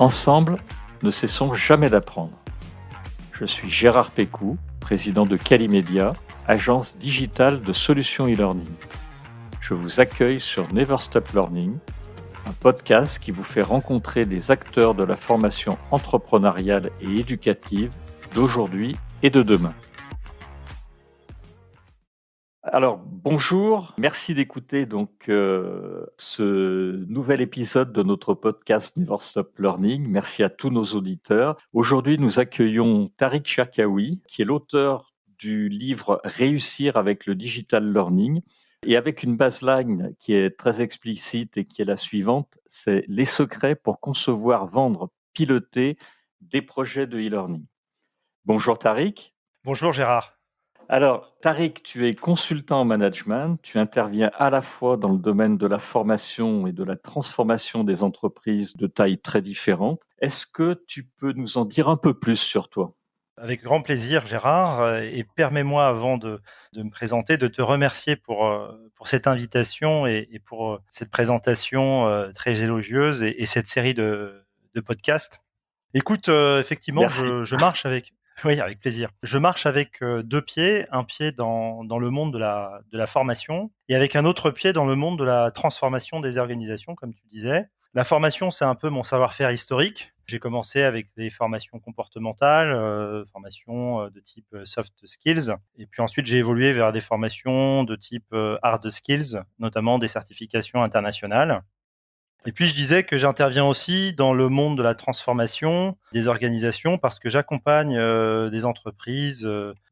Ensemble, ne cessons jamais d'apprendre. Je suis Gérard Pécou, président de Calimedia, agence digitale de solutions e-learning. Je vous accueille sur Never Stop Learning, un podcast qui vous fait rencontrer des acteurs de la formation entrepreneuriale et éducative d'aujourd'hui et de demain. Alors, bonjour, merci d'écouter ce nouvel épisode de notre podcast Never Stop Learning. Merci à tous nos auditeurs. Aujourd'hui, nous accueillons Tariq Cherkaoui, qui est l'auteur du livre Réussir avec le Digital Learning, et avec une baseline qui est très explicite et qui est la suivante, c'est les secrets pour concevoir, vendre, piloter des projets de e-learning. Bonjour Tariq. Bonjour Gérard. Alors, Tariq, tu es consultant en management, tu interviens à la fois dans le domaine de la formation et de la transformation des entreprises de tailles très différentes. Est-ce que tu peux nous en dire un peu plus sur toi ? Avec grand plaisir Gérard, et permets-moi avant de me présenter, de te remercier pour cette invitation et pour cette présentation très élogieuse et cette série de podcasts. Écoute, effectivement, Merci. je marche avec... Oui, avec plaisir. Je marche avec deux pieds, un pied dans le monde de la formation et avec un autre pied dans le monde de la transformation des organisations, comme tu disais. La formation, c'est un peu mon savoir-faire historique. J'ai commencé avec des formations comportementales, formations de type soft skills. Et puis ensuite, j'ai évolué vers des formations de type hard skills, notamment des certifications internationales. Et puis, je disais que j'interviens aussi dans le monde de la transformation des organisations parce que j'accompagne des entreprises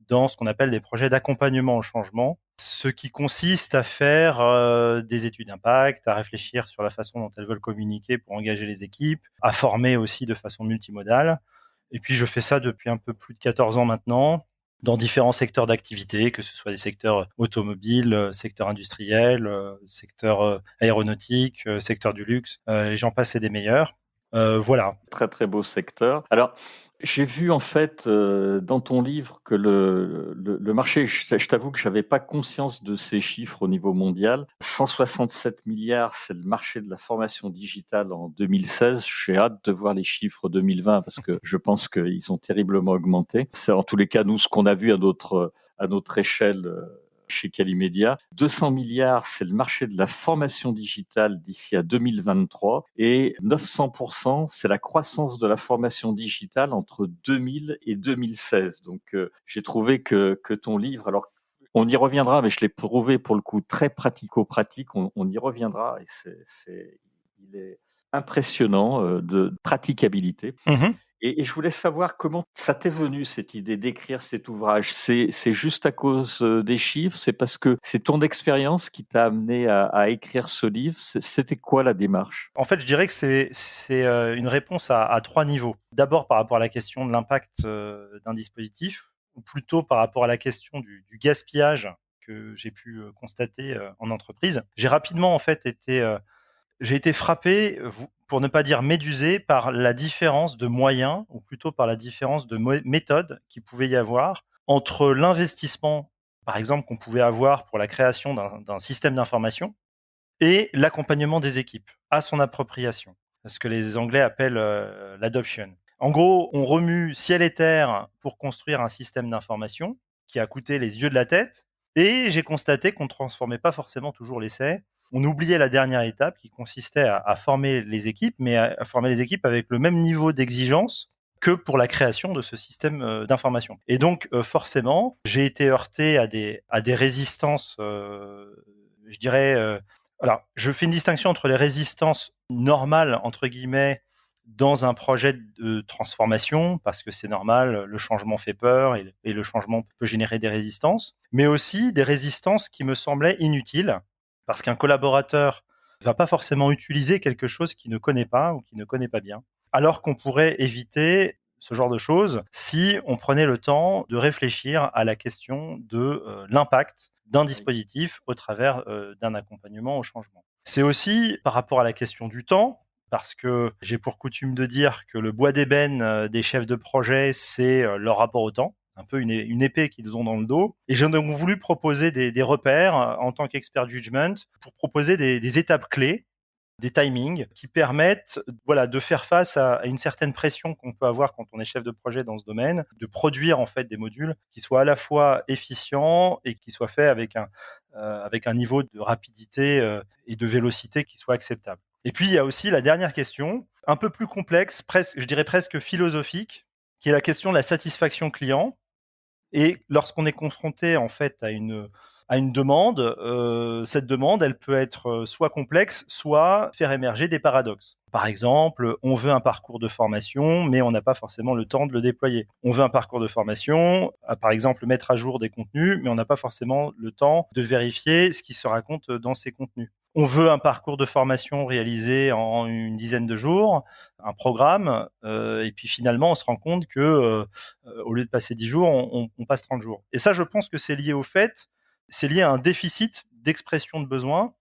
dans ce qu'on appelle des projets d'accompagnement au changement, ce qui consiste à faire des études d'impact, à réfléchir sur la façon dont elles veulent communiquer pour engager les équipes, à former aussi de façon multimodale. Et puis, je fais ça depuis un peu plus de 14 ans maintenant, dans différents secteurs d'activité, que ce soit des secteurs automobiles, secteur industriel, secteur aéronautique, secteur du luxe, et j'en passe et des meilleurs. Voilà. Très très beau secteur. Alors, j'ai vu en fait dans ton livre que le marché, je t'avoue que je n'avais pas conscience de ces chiffres au niveau mondial. 167 milliards, c'est le marché de la formation digitale en 2016. J'ai hâte de voir les chiffres 2020 parce que je pense qu'ils ont terriblement augmenté. C'est en tous les cas, nous, ce qu'on a vu à notre échelle chez Calimedia. 200 milliards, c'est le marché de la formation digitale d'ici à 2023 et 900%, c'est la croissance de la formation digitale entre 2000 et 2016. Donc, j'ai trouvé que ton livre, alors on y reviendra, mais je l'ai trouvé pour le coup très pratico-pratique, on y reviendra et il est impressionnant de praticabilité. Mmh. Et je voulais savoir comment ça t'est venu cette idée d'écrire cet ouvrage. C'est juste à cause des chiffres? C'est parce que c'est ton expérience qui t'a amené à écrire ce livre? C'était quoi la démarche? En fait, je dirais que c'est une réponse à 3 niveaux. D'abord, par rapport à la question de l'impact d'un dispositif, ou plutôt par rapport à la question du gaspillage que j'ai pu constater en entreprise. J'ai rapidement en fait j'ai été frappé, pour ne pas dire médusé, par la différence de moyens, ou plutôt par la différence de méthodes qu'il pouvait y avoir entre l'investissement, par exemple, qu'on pouvait avoir pour la création d'un système d'information et l'accompagnement des équipes à son appropriation, ce que les Anglais appellent l'adoption. En gros, on remue ciel et terre pour construire un système d'information qui a coûté les yeux de la tête, et j'ai constaté qu'on ne transformait pas forcément toujours l'essai. On oubliait la dernière étape qui consistait à former les équipes, mais à former les équipes avec le même niveau d'exigence que pour la création de ce système d'information. Et donc, forcément, j'ai été heurté à des résistances, je dirais, alors, je fais une distinction entre les résistances normales, entre guillemets, dans un projet de transformation, parce que c'est normal, le changement fait peur et le changement peut générer des résistances, mais aussi des résistances qui me semblaient inutiles, parce qu'un collaborateur va pas forcément utiliser quelque chose qu'il ne connaît pas ou qu'il ne connaît pas bien, alors qu'on pourrait éviter ce genre de choses si on prenait le temps de réfléchir à la question de l'impact d'un dispositif au travers d'un accompagnement au changement. C'est aussi par rapport à la question du temps, parce que j'ai pour coutume de dire que le bois d'ébène des chefs de projet, c'est leur rapport au temps, un peu une épée qu'ils ont dans le dos. Et j'ai donc voulu proposer des repères en tant qu'expert judgment pour proposer des étapes clés des timings qui permettent de faire face à une certaine pression qu'on peut avoir quand on est chef de projet dans ce domaine, de produire en fait des modules qui soient à la fois efficients et qui soient faits avec un niveau de rapidité et de vélocité qui soit acceptable. Et puis il y a aussi la dernière question, un peu plus complexe, je dirais presque philosophique, qui est la question de la satisfaction client. Et lorsqu'on est confronté en fait à une demande, cette demande, elle peut être soit complexe, soit faire émerger des paradoxes. Par exemple, on veut un parcours de formation, mais on n'a pas forcément le temps de le déployer. On veut un parcours de formation, par exemple mettre à jour des contenus, mais on n'a pas forcément le temps de vérifier ce qui se raconte dans ces contenus. On veut un parcours de formation réalisé en une dizaine de jours, un programme, et puis finalement on se rend compte que au lieu de passer 10 jours, on passe 30 jours. Et ça, je pense que c'est lié à un déficit d'expression de besoin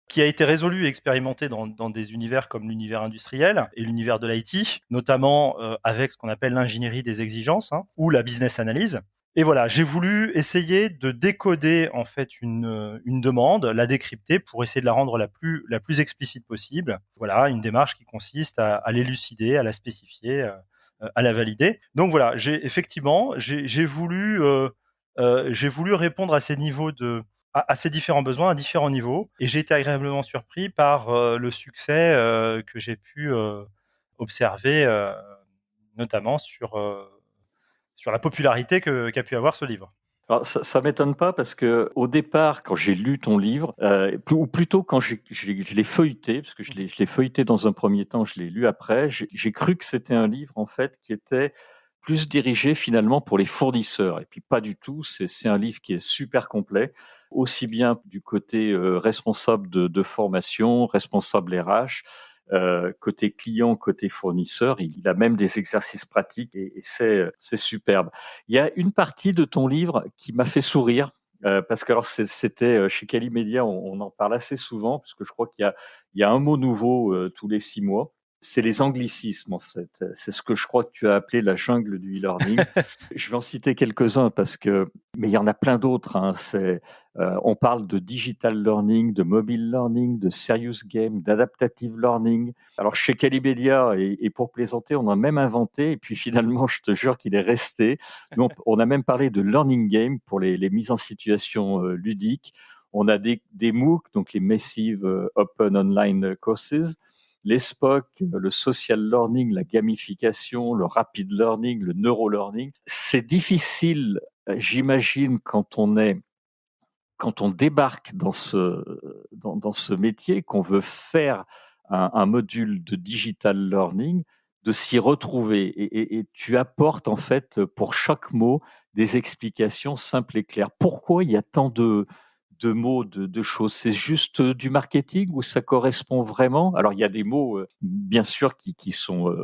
qui a été résolu et expérimenté dans des univers comme l'univers industriel et l'univers de l'IT, notamment avec ce qu'on appelle l'ingénierie des exigences ou la business analyse. Et voilà, j'ai voulu essayer de décoder en fait une demande, la décrypter pour essayer de la rendre la plus explicite possible. Voilà, une démarche qui consiste à l'élucider, à la spécifier, à la valider. Donc voilà, j'ai voulu répondre à ces niveaux à ces différents besoins à différents niveaux, et j'ai été agréablement surpris par le succès que j'ai pu observer, notamment sur la popularité qu'a pu avoir ce livre. Alors ça m'étonne pas parce que au départ, quand j'ai lu ton livre, ou plutôt quand je l'ai feuilleté, parce que je l'ai feuilleté dans un premier temps, je l'ai lu après, j'ai cru que c'était un livre en fait qui était plus dirigé finalement pour les fournisseurs. Et puis pas du tout, c'est un livre qui est super complet, aussi bien du côté responsable de formation, responsable RH, côté client, côté fournisseur. Il a même des exercices pratiques et c'est superbe. Il y a une partie de ton livre qui m'a fait sourire. Parce que alors c'était chez Calimedia, on en parle assez souvent, parce que je crois il y a un mot nouveau tous les 6 mois. C'est les anglicismes en fait. C'est ce que je crois que tu as appelé la jungle du e-learning. Je vais en citer quelques-uns mais il y en a plein d'autres. On parle de digital learning, de mobile learning, de serious game, d'adaptative learning. Alors chez Calimedia, et pour plaisanter, on a même inventé, et puis finalement, je te jure qu'il est resté. Nous, on a même parlé de learning game pour les mises en situation ludiques. On a des MOOC, donc les Massive Open Online Courses, les SPOC, le social learning, la gamification, le rapid learning, le neuro-learning. C'est difficile, j'imagine, quand on débarque dans ce métier, qu'on veut faire un module de digital learning, de s'y retrouver. Et tu apportes en fait pour chaque mot des explications simples et claires. Pourquoi il y a tant de mots, de choses? C'est juste du marketing ou ça correspond vraiment? Alors il y a des mots, bien sûr, qui sont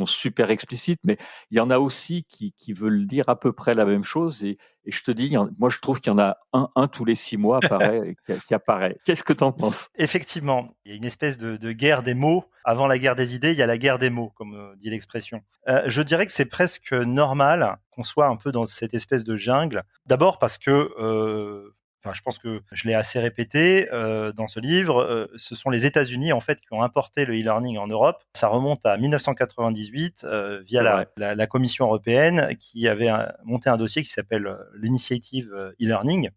super explicites, mais il y en a aussi qui veulent dire à peu près la même chose. Et je te dis, moi je trouve qu'il y en a un tous les 6 mois qui apparaît. Qu'est-ce que tu en penses? Effectivement, il y a une espèce de guerre des mots. Avant la guerre des idées, il y a la guerre des mots, comme dit l'expression. Je dirais que c'est presque normal qu'on soit un peu dans cette espèce de jungle. D'abord parce que je pense que je l'ai assez répété dans ce livre, ce sont les États-Unis en fait qui ont importé le e-learning en Europe. Ça remonte à 1998 via la Commission européenne qui avait monté un dossier qui s'appelle l'initiative e-learning.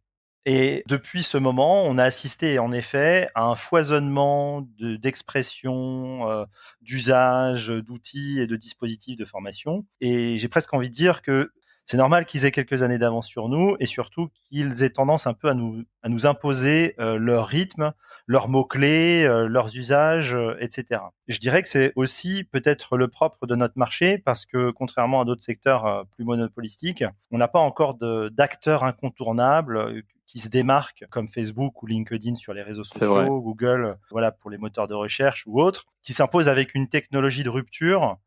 Et depuis ce moment, on a assisté en effet à un foisonnement d'expressions, d'usages, d'outils et de dispositifs de formation. Et j'ai presque envie de dire que c'est normal qu'ils aient quelques années d'avance sur nous et surtout qu'ils aient tendance un peu à nous imposer leur rythme, leurs mots-clés, leurs usages, etc. Je dirais que c'est aussi peut-être le propre de notre marché parce que contrairement à d'autres secteurs plus monopolistiques, on n'a pas encore d'acteurs incontournables qui se démarquent comme Facebook ou LinkedIn sur les réseaux sociaux, Google, voilà, pour les moteurs de recherche ou autres, qui s'imposent avec une technologie de rupture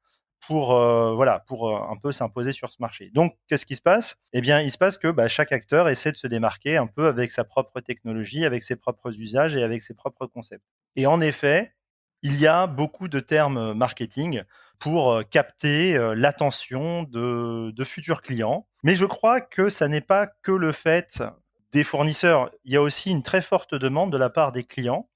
pour un peu s'imposer sur ce marché. Donc, qu'est-ce qui se passe? Eh bien, il se passe que chaque acteur essaie de se démarquer un peu avec sa propre technologie, avec ses propres usages et avec ses propres concepts. Et en effet, il y a beaucoup de termes marketing pour capter l'attention de futurs clients. Mais je crois que ça n'est pas que le fait des fournisseurs, il y a aussi une très forte demande de la part des clients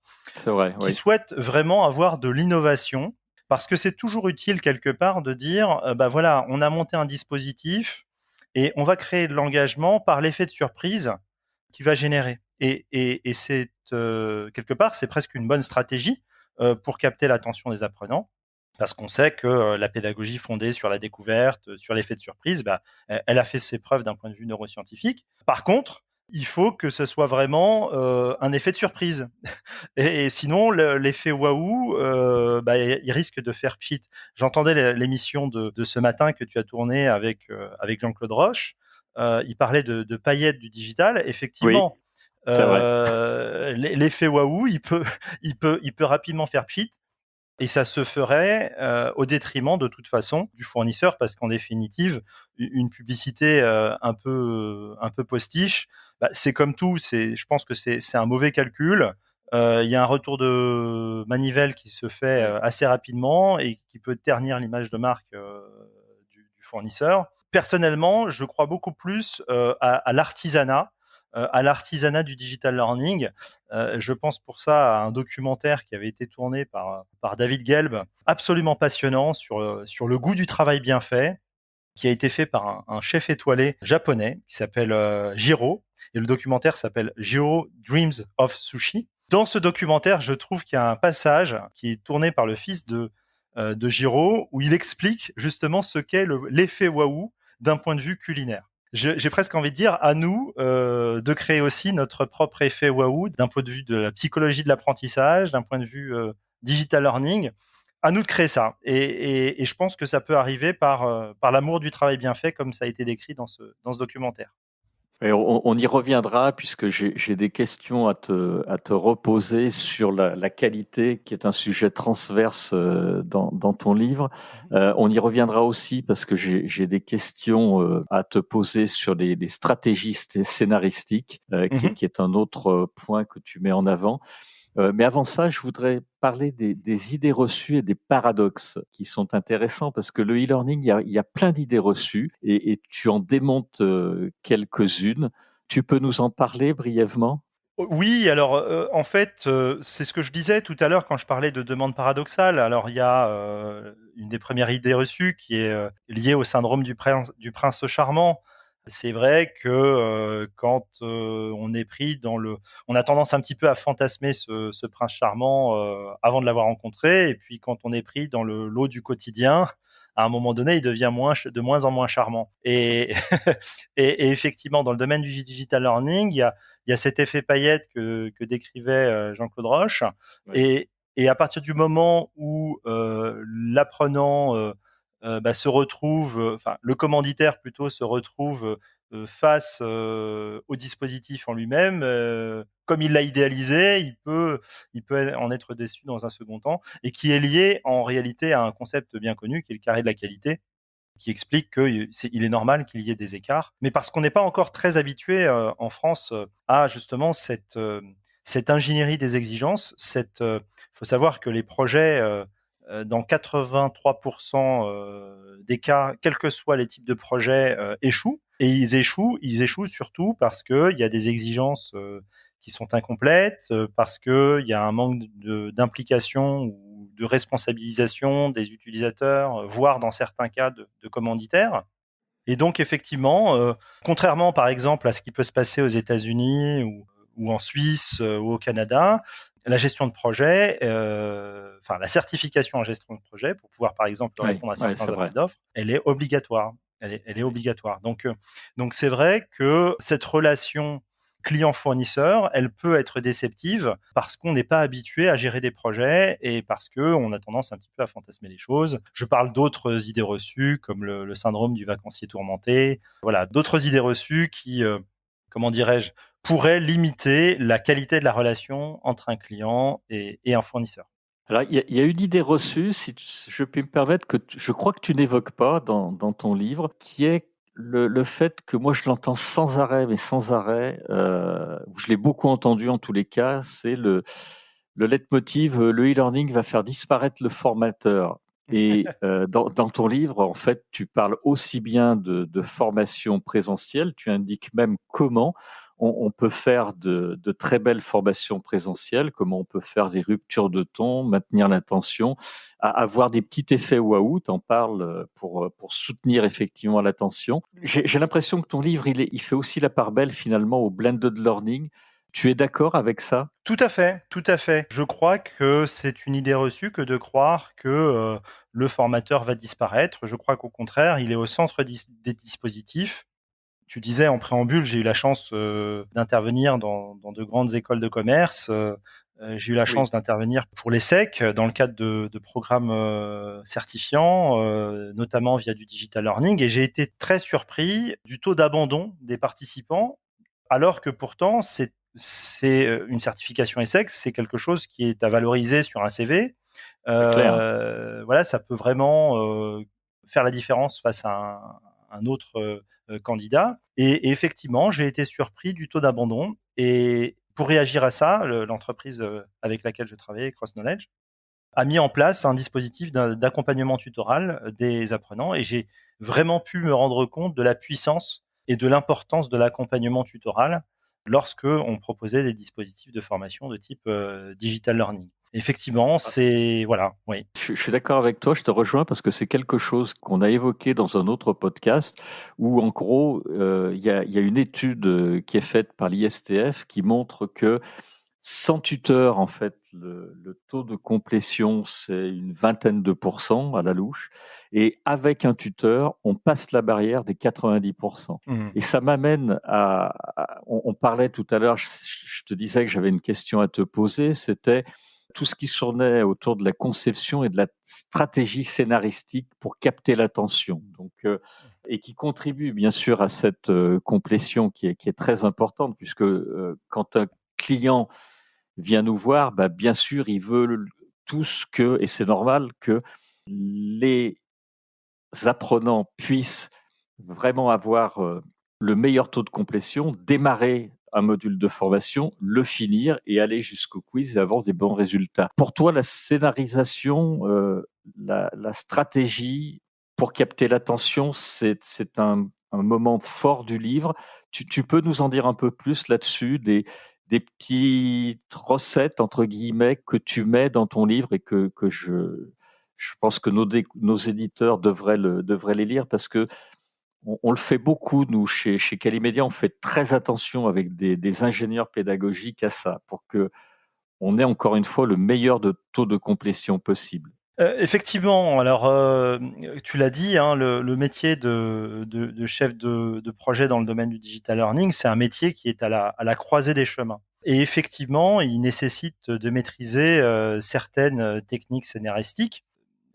C'est vrai, qui oui. souhaitent vraiment avoir de l'innovation, parce que c'est toujours utile quelque part de dire, bah voilà, on a monté un dispositif et on va créer de l'engagement par l'effet de surprise qu'il va générer. Et c'est quelque part, c'est presque une bonne stratégie pour capter l'attention des apprenants. Parce qu'on sait que la pédagogie fondée sur la découverte, sur l'effet de surprise, bah, elle a fait ses preuves d'un point de vue neuroscientifique. Par contre, il faut que ce soit vraiment un effet de surprise. Et sinon, l'effet waouh, bah, il risque de faire pchit. J'entendais l'émission de ce matin que tu as tournée avec Jean-Claude Roche. Il parlait de paillettes du digital. Oui, Effectivement, c'est vrai. l'effet waouh, il peut rapidement faire pchit. Et ça se ferait au détriment de toute façon du fournisseur, parce qu'en définitive, une publicité un peu postiche, bah, c'est comme tout. Je pense que c'est un mauvais calcul. Il y a un retour de manivelle qui se fait Oui. assez rapidement et qui peut ternir l'image de marque du fournisseur. Personnellement, je crois beaucoup plus à l'artisanat du digital learning. Je pense pour ça à un documentaire qui avait été tourné par David Gelb, absolument passionnant sur le goût du travail bien fait, qui a été fait par un chef étoilé japonais qui s'appelle Jiro. Et le documentaire s'appelle Jiro Dreams of Sushi. Dans ce documentaire, je trouve qu'il y a un passage qui est tourné par le fils de Jiro, où il explique justement ce qu'est l'effet waouh d'un point de vue culinaire. J'ai presque envie de dire à nous de créer aussi notre propre effet waouh d'un point de vue de la psychologie de l'apprentissage, d'un point de vue digital learning. À nous de créer ça. Et je pense que ça peut arriver par l'amour du travail bien fait, comme ça a été décrit dans ce documentaire. Et on y reviendra puisque j'ai des questions à te reposer sur la qualité, qui est un sujet transverse dans ton livre. On y reviendra aussi parce que j'ai des questions à te poser sur les stratégies scénaristiques, Mhm. qui est un autre point que tu mets en avant. Mais avant ça, je voudrais parler des idées reçues et des paradoxes qui sont intéressants parce que le e-learning, il y a plein d'idées reçues et tu en démontes quelques-unes. Tu peux nous en parler brièvement? Oui, alors en fait, c'est ce que je disais tout à l'heure quand je parlais de demande paradoxale. Alors il y a une des premières idées reçues qui est liée au syndrome du prince charmant. C'est vrai que quand on est pris on a tendance un petit peu à fantasmer ce prince charmant avant de l'avoir rencontré, et puis quand on est pris dans le lot du quotidien, à un moment donné, il devient de moins en moins charmant. Et, et effectivement, dans le domaine du digital learning, il y a cet effet paillette que décrivait Jean-Claude Roche. Oui. Et à partir du moment où l'apprenant bah, se retrouve, enfin le commanditaire plutôt se retrouve face au dispositif en lui-même, comme il l'a idéalisé, il peut en être déçu dans un second temps, et qui est lié en réalité à un concept bien connu qui est le carré de la qualité, qui explique qu'il est normal qu'il y ait des écarts, mais parce qu'on n'est pas encore très habitué en France à justement cette ingénierie des exigences. Il faut savoir que les projets, dans 83% des cas, quels que soient les types de projets, échouent. Et ils échouent surtout parce qu'il y a des exigences qui sont incomplètes, parce qu'il y a un manque d'implication ou de responsabilisation des utilisateurs, voire dans certains cas de commanditaires. Et donc effectivement, contrairement par exemple à ce qui peut se passer aux États-Unis ou en Suisse ou au Canada, la gestion de projet, enfin la certification en gestion de projet pour pouvoir par exemple Oui, répondre à ouais, certains c'est vrai. appels d'offres, elle est obligatoire. Elle est Oui. obligatoire. Donc c'est vrai que cette relation client-fournisseur, elle peut être déceptive parce qu'on n'est pas habitué à gérer des projets et parce qu'on a tendance un petit peu à fantasmer les choses. Je parle d'autres idées reçues comme le syndrome du vacancier tourmenté. Voilà, d'autres idées reçues qui, comment dirais-je, pourraient limiter la qualité de la relation entre un client et un fournisseur. Alors, il y a une idée reçue, si je puis me permettre, je crois que tu n'évoques pas dans ton livre, qui est le fait que moi je l'entends sans arrêt, mais sans arrêt, je l'ai beaucoup entendu en tous les cas, c'est le leitmotiv, le e-learning va faire disparaître le formateur. Et dans ton livre, en fait, tu parles aussi bien de formation présentielle, tu indiques même comment. on peut faire de très belles formations présentielles, comment on peut faire des ruptures de ton, maintenir l'attention, avoir des petits effets waouh, t'en parles pour soutenir effectivement l'attention. J'ai l'impression que ton livre, il fait aussi la part belle finalement au blended learning. Tu es d'accord avec ça? Tout à fait, tout à fait. Je crois que c'est une idée reçue que de croire que le formateur va disparaître. Je crois qu'au contraire, il est au centre des dispositifs. Tu disais en préambule, j'ai eu la chance d'intervenir dans de grandes écoles de commerce. J'ai eu la Oui. chance d'intervenir pour l'ESSEC dans le cadre de programmes certifiants, notamment via du digital learning. Et j'ai été très surpris du taux d'abandon des participants, alors que pourtant, c'est une certification ESSEC, c'est quelque chose qui est à valoriser sur un CV. C'est clair. Voilà, ça peut vraiment faire la différence face à un autre candidat. Et effectivement, j'ai été surpris du taux d'abandon. Et pour réagir à ça, l'entreprise avec laquelle je travaillais, Cross Knowledge, a mis en place un dispositif d'accompagnement tutoral des apprenants. Et j'ai vraiment pu me rendre compte de la puissance et de l'importance de l'accompagnement tutoral lorsque on proposait des dispositifs de formation de type digital learning. Effectivement, c'est voilà, oui. Je suis d'accord avec toi, je te rejoins parce que c'est quelque chose qu'on a évoqué dans un autre podcast où, en gros, il y a une étude qui est faite par l'ISTF qui montre que sans tuteur, en fait, le taux de complétion, c'est une vingtaine de pourcents à la louche. Et avec un tuteur, on passe la barrière des 90%. Mhm. Et ça m'amène on parlait tout à l'heure, je te disais que j'avais une question à te poser, c'était tout ce qui tournait autour de la conception et de la stratégie scénaristique pour capter l'attention. Donc, et qui contribue bien sûr à cette complétion qui est très importante, puisque quand un client vient nous voir, bah, bien sûr, il veut tous que, et c'est normal, que les apprenants puissent vraiment avoir le meilleur taux de complétion, démarrer un module de formation, le finir et aller jusqu'au quiz et avoir des bons résultats. Pour toi, la scénarisation, la stratégie pour capter l'attention, c'est un moment fort du livre. Tu peux nous en dire un peu plus là-dessus, des petites recettes, entre guillemets, que tu mets dans ton livre et que je pense que nos éditeurs devraient les lire parce que on le fait beaucoup, nous, chez Calimedia, on fait très attention avec des ingénieurs pédagogiques à ça, pour que on ait encore une fois le meilleur de taux de complétion possible. Effectivement, alors tu l'as dit, hein, le métier de chef de projet dans le domaine du digital learning, c'est un métier qui est à la croisée des chemins. Et effectivement, il nécessite de maîtriser certaines techniques scénaristiques.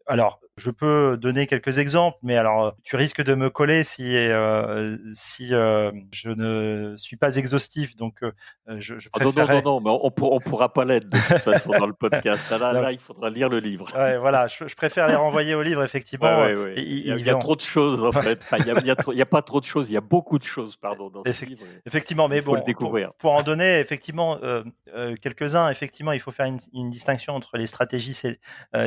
Alors, je peux donner quelques exemples, mais alors tu risques de me coller si je ne suis pas exhaustif, donc je Ah non, non, non, préférerais. non, mais on pourra pas l'être de toute façon dans le podcast. Donc, Là, il faudra lire le livre. ouais, voilà, je préfère les renvoyer au livre, Ouais, effectivement. ouais, ouais. Il Ils y a vont. trop de choses, en fait. Enfin, il y a pas trop de choses, il y a beaucoup de choses, pardon, dans ce livre et Effectivement, il mais faut le bon, découvrir. pour en donner effectivement quelques-uns, effectivement, il faut faire une distinction entre les stratégies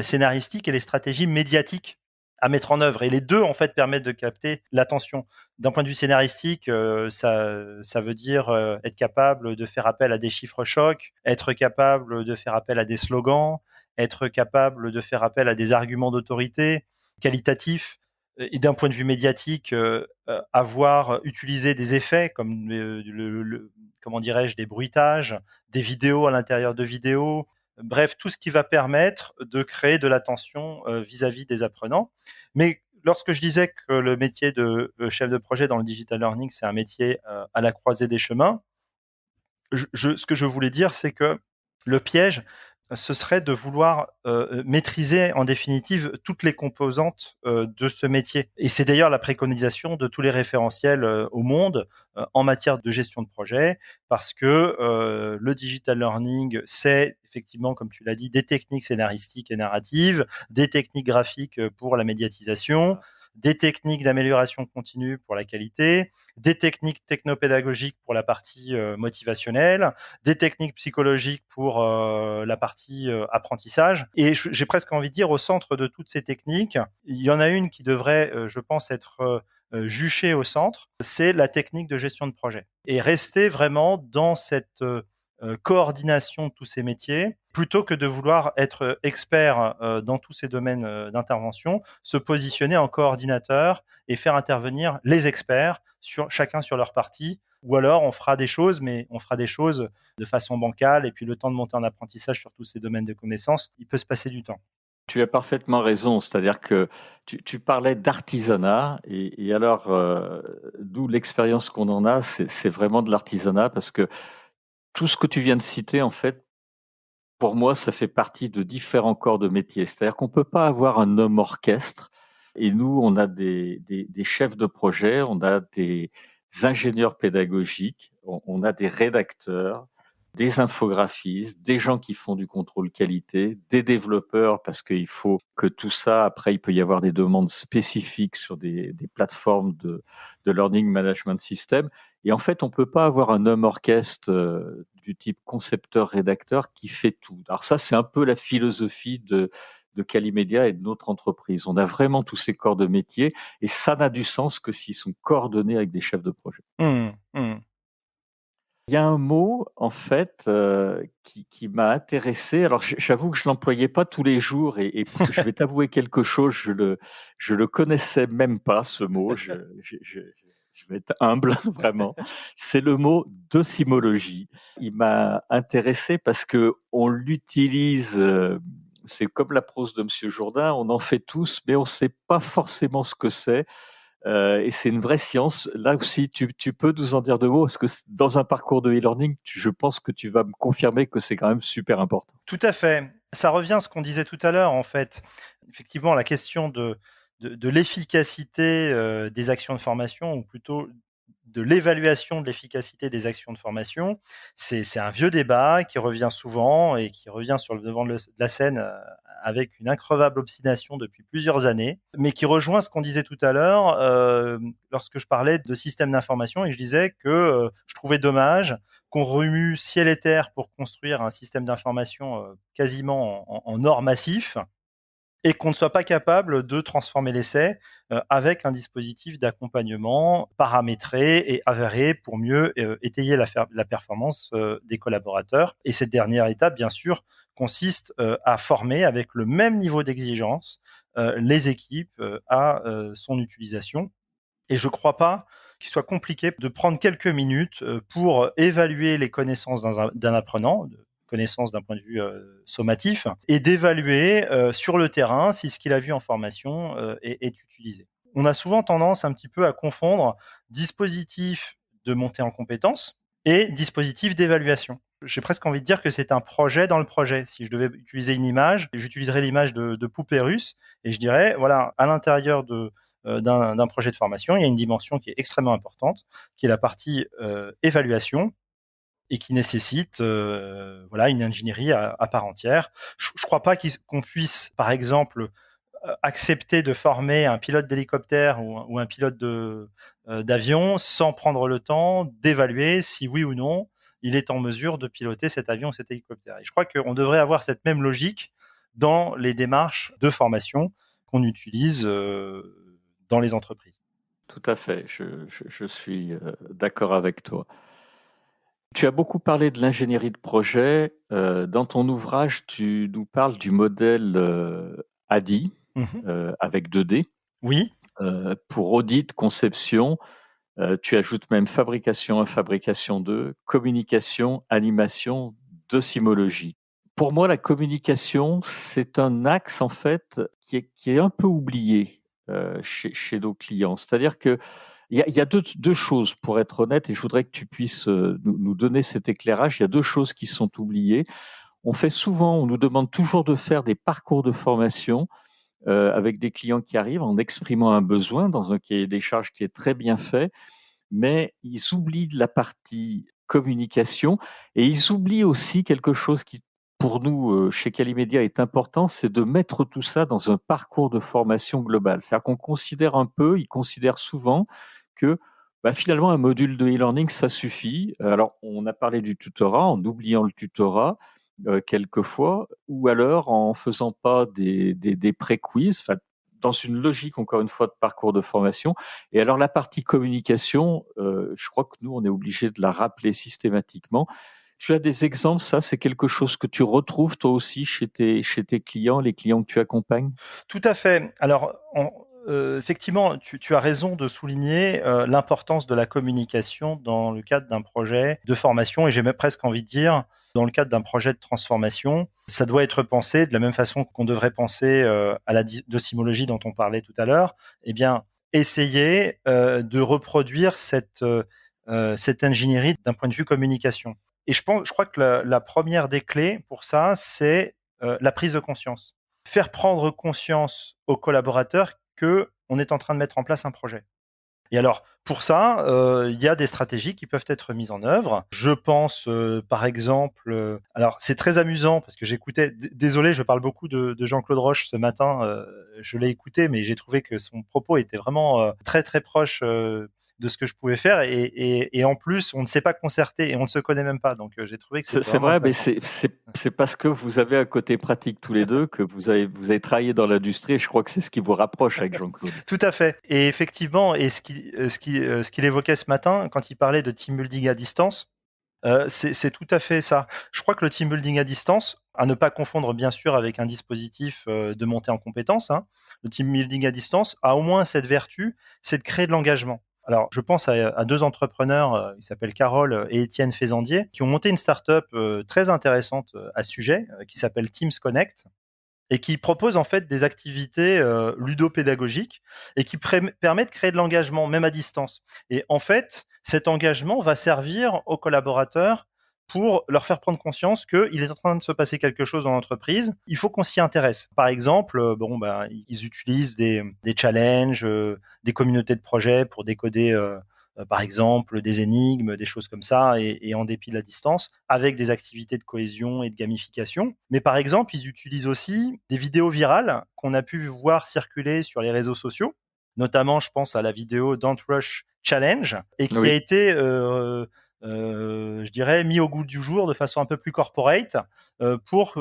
scénaristiques et les stratégies médiatiques à mettre en œuvre. Et les deux, en fait, permettent de capter l'attention. D'un point de vue scénaristique, ça veut dire être capable de faire appel à des chiffres chocs, être capable de faire appel à des slogans, être capable de faire appel à des arguments d'autorité qualitatifs. Et d'un point de vue médiatique, avoir utilisé des effets comme comment dirais-je, des bruitages, des vidéos à l'intérieur de vidéos, bref, tout ce qui va permettre de créer de l'attention vis-à-vis des apprenants. Mais lorsque je disais que le métier de chef de projet dans le digital learning, c'est un métier à la croisée des chemins, ce que je voulais dire, c'est que le piège, ce serait de vouloir maîtriser en définitive toutes les composantes de ce métier. Et c'est d'ailleurs la préconisation de tous les référentiels au monde en matière de gestion de projet, parce que le digital learning, c'est effectivement, comme tu l'as dit, des techniques scénaristiques et narratives, des techniques graphiques pour la médiatisation, des techniques d'amélioration continue pour la qualité, des techniques technopédagogiques pour la partie motivationnelle, des techniques psychologiques pour la partie apprentissage. Et j'ai presque envie de dire, au centre de toutes ces techniques, il y en a une qui devrait, je pense, être juché au centre, c'est la technique de gestion de projet. Et rester vraiment dans cette coordination de tous ces métiers, plutôt que de vouloir être expert dans tous ces domaines d'intervention, se positionner en coordinateur et faire intervenir les experts chacun sur leur partie. Ou alors, on fera des choses, mais on fera des choses de façon bancale, et puis le temps de monter en apprentissage sur tous ces domaines de connaissances, il peut se passer du temps. Tu as parfaitement raison, c'est-à-dire que tu parlais d'artisanat et alors, d'où l'expérience qu'on en a, c'est vraiment de l'artisanat parce que tout ce que tu viens de citer, en fait, pour moi, ça fait partie de différents corps de métier. C'est-à-dire qu'on ne peut pas avoir un homme orchestre et nous, on a des chefs de projet, on a des ingénieurs pédagogiques, on a des rédacteurs, des infographistes, des gens qui font du contrôle qualité, des développeurs, parce qu'il faut que tout ça, après, il peut y avoir des demandes spécifiques sur des plateformes de learning management system. Et en fait, on ne peut pas avoir un homme orchestre du type concepteur-rédacteur qui fait tout. Alors ça, c'est un peu la philosophie de Calimedia et de notre entreprise. On a vraiment tous ces corps de métier et ça n'a du sens que s'ils sont coordonnés avec des chefs de projet. Il y a un mot, en fait, qui m'a intéressé. Alors, j'avoue que je l'employais pas tous les jours et je vais t'avouer quelque chose, je le connaissais même pas, ce mot. Je vais être humble, vraiment. C'est le mot docimologie. Il m'a intéressé parce que on l'utilise, c'est comme la prose de Monsieur Jourdain, on en fait tous, mais on sait pas forcément ce que c'est. Et c'est une vraie science. Là aussi, tu peux nous en dire deux mots, parce que dans un parcours de e-learning, je pense que tu vas me confirmer que c'est quand même super important. Tout à fait. Ça revient à ce qu'on disait tout à l'heure, en fait. Effectivement, la question de l'efficacité des actions de formation, ou plutôt de l'évaluation de l'efficacité des actions de formation, c'est un vieux débat qui revient souvent et qui revient sur le devant de la scène avec une increvable obstination depuis plusieurs années, mais qui rejoint ce qu'on disait tout à l'heure lorsque je parlais de système d'information, et je disais que je trouvais dommage qu'on remue ciel et terre pour construire un système d'information quasiment en or massif, et qu'on ne soit pas capable de transformer l'essai avec un dispositif d'accompagnement paramétré et avéré pour mieux étayer la performance des collaborateurs. Et cette dernière étape, bien sûr, consiste à former avec le même niveau d'exigence les équipes à son utilisation. Et je ne crois pas qu'il soit compliqué de prendre quelques minutes pour évaluer les connaissances d'un apprenant, connaissances d'un point de vue sommatif, et d'évaluer sur le terrain si ce qu'il a vu en formation est utilisé. On a souvent tendance un petit peu à confondre dispositif de montée en compétences et dispositif d'évaluation. J'ai presque envie de dire que c'est un projet dans le projet. Si je devais utiliser une image, j'utiliserais l'image de poupée russe et je dirais, voilà, à l'intérieur d'un projet de formation, il y a une dimension qui est extrêmement importante, qui est la partie évaluation, et qui nécessite voilà, une ingénierie à part entière. Je ne crois pas qu'on puisse, par exemple, accepter de former un pilote d'hélicoptère ou un pilote d'avion sans prendre le temps d'évaluer si oui ou non il est en mesure de piloter cet avion ou cet hélicoptère. Et je crois qu'on devrait avoir cette même logique dans les démarches de formation qu'on utilise dans les entreprises. Tout à fait, je suis d'accord avec toi. Tu as beaucoup parlé de l'ingénierie de projet. Dans ton ouvrage, tu nous parles du modèle ADI, avec 2D. Oui. Pour audit, conception, tu ajoutes même fabrication 1, fabrication 2, communication, animation, docimologie. Pour moi, la communication, c'est un axe en fait qui est un peu oublié chez nos clients. C'est-à-dire que il y a deux choses, pour être honnête, et je voudrais que tu puisses nous donner cet éclairage. Il y a deux choses qui sont oubliées. On nous demande toujours de faire des parcours de formation avec des clients qui arrivent en exprimant un besoin dans un cahier des charges qui est très bien fait, mais ils oublient la partie communication et ils oublient aussi quelque chose qui, pour nous, chez Calimedia, est important, c'est de mettre tout ça dans un parcours de formation global. C'est-à-dire qu'on considère un peu, ils considèrent souvent que finalement, un module de e-learning, ça suffit. Alors, on a parlé du tutorat en oubliant le tutorat quelquefois, ou alors en faisant pas des pré-quiz. Enfin, dans une logique, encore une fois, de parcours de formation. Et alors, la partie communication, je crois que nous, on est obligé de la rappeler systématiquement. Tu as des exemples, ça, c'est quelque chose que tu retrouves toi aussi chez tes clients, les clients que tu accompagnes? Tout à fait. Alors, effectivement, tu as raison de souligner l'importance de la communication dans le cadre d'un projet de formation, et j'ai même presque envie de dire, dans le cadre d'un projet de transformation. Ça doit être pensé de la même façon qu'on devrait penser à la docimologie dont on parlait tout à l'heure. Eh bien, essayer de reproduire cette ingénierie d'un point de vue communication. Et je crois que la première des clés pour ça, c'est la prise de conscience. Faire prendre conscience aux collaborateurs qu'on est en train de mettre en place un projet. Et alors, pour ça, il y a des stratégies qui peuvent être mises en œuvre. Je pense, par exemple, alors c'est très amusant parce que j'écoutais, désolé, je parle beaucoup de Jean-Claude Roche ce matin, je l'ai écouté, mais j'ai trouvé que son propos était vraiment très très proche de ce que je pouvais faire, et en plus, on ne s'est pas concerté et on ne se connaît même pas, donc j'ai trouvé que c'était C'est vraiment vrai, mais intéressant. c'est parce que vous avez un côté pratique tous les deux, que vous avez travaillé dans l'industrie, et je crois que c'est ce qui vous rapproche avec Jean-Claude. Tout à fait. Et effectivement, et ce qu'il évoquait ce matin quand il parlait de team building à distance, c'est tout à fait ça. Je crois que le team building à distance, à ne pas confondre bien sûr avec un dispositif de montée en compétences, hein, le team building à distance a au moins cette vertu, c'est de créer de l'engagement. Alors, je pense à deux entrepreneurs, qui s'appellent Carole et Étienne Faisandier, qui ont monté une start-up très intéressante à ce sujet, qui s'appelle Teams Connect, et qui propose en fait des activités ludopédagogiques et qui permet de créer de l'engagement même à distance. Et en fait, cet engagement va servir aux collaborateurs pour leur faire prendre conscience qu'il est en train de se passer quelque chose dans l'entreprise. Il faut qu'on s'y intéresse. Par exemple, ils utilisent des challenges, des communautés de projets pour décoder par exemple, des énigmes, des choses comme ça, et en dépit de la distance, avec des activités de cohésion et de gamification. Mais par exemple, ils utilisent aussi des vidéos virales qu'on a pu voir circuler sur les réseaux sociaux. Notamment, je pense à la vidéo Don't Rush Challenge, et qui a Oui, été, je dirais, mis au goût du jour de façon un peu plus corporate pour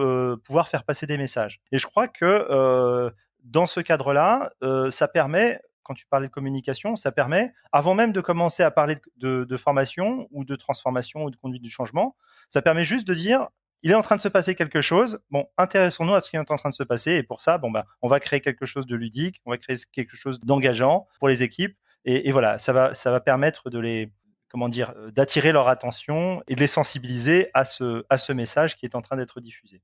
pouvoir faire passer des messages. Et je crois que dans ce cadre-là, ça permet, quand tu parlais de communication, ça permet, avant même de commencer à parler de formation ou de transformation ou de conduite du changement, ça permet juste de dire, il est en train de se passer quelque chose, bon, intéressons-nous à ce qui est en train de se passer, et pour ça, on va créer quelque chose de ludique, on va créer quelque chose d'engageant pour les équipes, et voilà, ça va permettre comment dire, d'attirer leur attention et de les sensibiliser à ce message qui est en train d'être diffusé.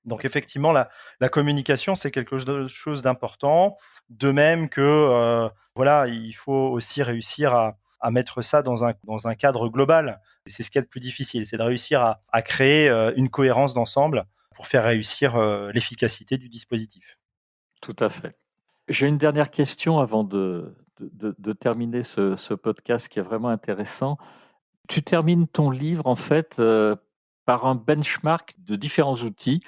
Donc effectivement, la communication, c'est quelque chose d'important. De même que, voilà, il faut aussi réussir à mettre ça dans un cadre global. Et c'est ce qui est le plus difficile, c'est de réussir à créer une cohérence d'ensemble pour faire réussir l'efficacité du dispositif. tout à fait. J'ai une dernière question avant de terminer ce podcast qui est vraiment intéressant. Tu termines ton livre, en fait, par un benchmark de différents outils.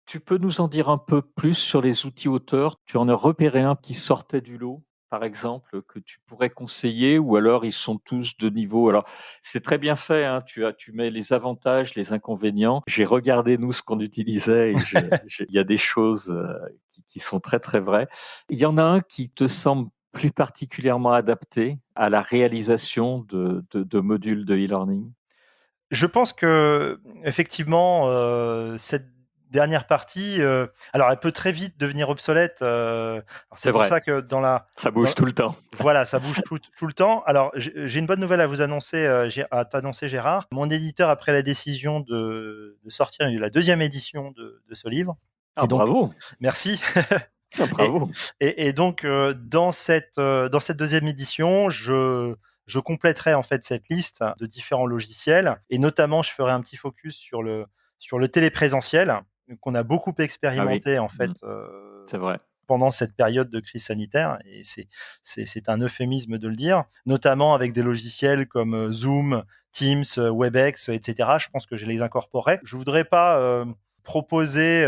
Tu peux nous en dire un peu plus sur les outils auteurs? Tu en as repéré un qui sortait du lot, par exemple, que tu pourrais conseiller, ou alors ils sont tous de niveau? Alors, c'est très bien fait, hein, tu mets les avantages, les inconvénients. J'ai regardé, nous, ce qu'on utilisait, et il y a des choses qui sont très, très vraies. Il y en a un qui te semble plus particulièrement adapté à la réalisation de modules de e-learning? Je pense que effectivement, cette dernière partie, alors elle peut très vite devenir obsolète. Alors c'est C'est pour vrai, ça que ça dans bouge tout le temps. voilà, ça bouge tout le temps. Alors j'ai une bonne nouvelle à vous annoncer, à t'annoncer, Gérard. Mon éditeur a pris la décision de sortir la deuxième édition de ce livre, Ah et donc bravo! merci. Ah Et, bravo! et donc, dans cette deuxième édition, je compléterai en fait cette liste de différents logiciels, et notamment je ferai un petit focus sur le téléprésentiel qu'on a beaucoup Ah oui, expérimenté en fait mmh, c'est vrai. pendant cette période de crise sanitaire, et c'est un euphémisme de le dire, notamment avec des logiciels comme Zoom, Teams, WebEx, etc. Je pense que je les incorporerai. Je voudrais pas proposer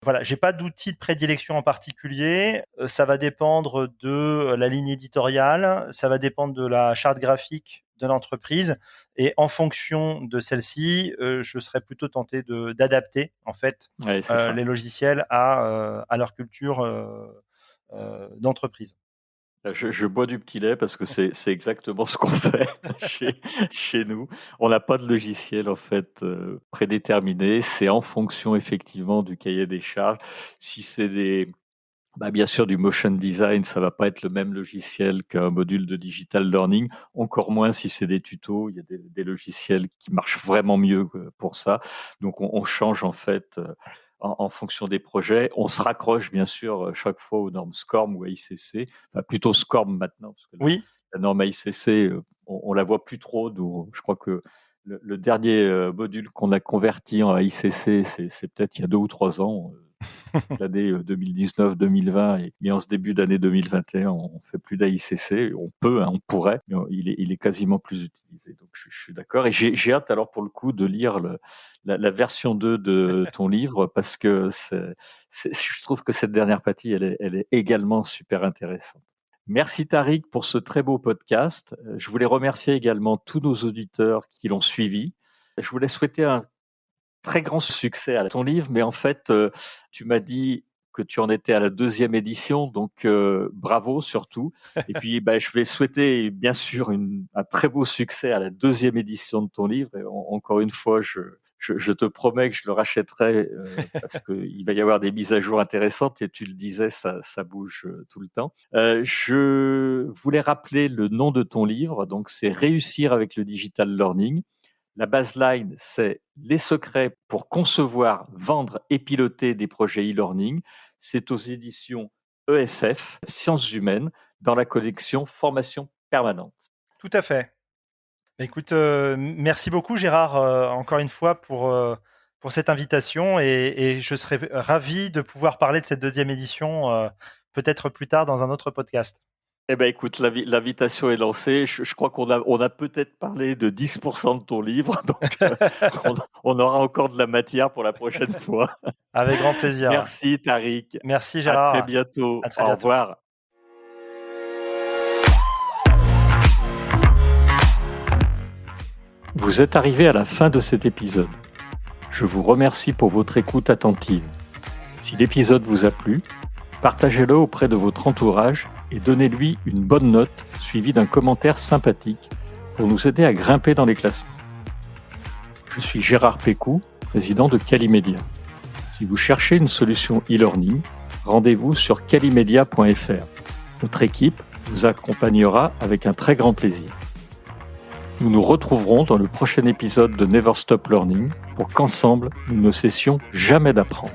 voilà, j'ai pas d'outil de prédilection en particulier. Ça va dépendre de la ligne éditoriale, ça va dépendre de la charte graphique de l'entreprise, et en fonction de celle-ci, je serais plutôt tenté d'adapter en fait Ouais, c'est ça. les logiciels à leur culture d'entreprise. Je bois du petit lait parce que c'est exactement ce qu'on fait chez nous. On n'a pas de logiciel en fait prédéterminé. C'est en fonction effectivement du cahier des charges. Si c'est bien sûr du motion design, ça va pas être le même logiciel qu'un module de digital learning. Encore moins si c'est des tutos. Il y a des logiciels qui marchent vraiment mieux pour ça. Donc on change en fait. En fonction des projets. On se raccroche bien sûr chaque fois aux normes SCORM ou AICC, enfin plutôt SCORM maintenant, parce que Oui, la norme AICC, on la voit plus trop. Je crois que le dernier module qu'on a converti en AICC, c'est peut-être il y a 2 ou 3 ans, l'année 2019-2020 et en ce début d'année 2021, on fait plus d'AICC. On peut, on pourrait, mais il est quasiment plus utilisé. Donc je suis d'accord. Et j'ai hâte alors pour le coup de lire la version 2 de ton livre parce que je trouve que cette dernière partie, elle est également super intéressante. Merci Tariq pour ce très beau podcast. Je voulais remercier également tous nos auditeurs qui l'ont suivi. Je voulais souhaiter un très grand succès à ton livre, mais en fait, tu m'as dit que tu en étais à la 2e édition, donc bravo surtout. Et puis, je vais souhaiter bien sûr un très beau succès à la 2e édition de ton livre. Et encore une fois, je te promets que je le rachèterai parce qu'il va y avoir des mises à jour intéressantes et tu le disais, ça bouge tout le temps. Je voulais rappeler le nom de ton livre, donc c'est Réussir avec le digital learning. La baseline, c'est les secrets pour concevoir, vendre et piloter des projets e-learning. C'est aux éditions ESF, Sciences humaines, dans la collection Formation permanente. tout à fait. Écoute, merci beaucoup Gérard, encore une fois pour cette invitation et je serais ravi de pouvoir parler de cette 2e édition, peut-être plus tard dans un autre podcast. Eh ben écoute, l'invitation est lancée. Je crois qu'on a peut-être parlé de 10% de ton livre, donc on aura encore de la matière pour la prochaine fois. Avec grand plaisir. Merci Tariq. Merci À Gérard. très bientôt. À très Au bientôt. revoir. Vous êtes arrivé à la fin de cet épisode. Je vous remercie pour votre écoute attentive. Si l'épisode vous a plu, partagez-le auprès de votre entourage et donnez-lui une bonne note suivie d'un commentaire sympathique pour nous aider à grimper dans les classements. Je suis Gérard Pécou, président de Calimedia. Si vous cherchez une solution e-learning, rendez-vous sur calimedia.fr. Notre équipe vous accompagnera avec un très grand plaisir. Nous nous retrouverons dans le prochain épisode de Never Stop Learning pour qu'ensemble, nous ne cessions jamais d'apprendre.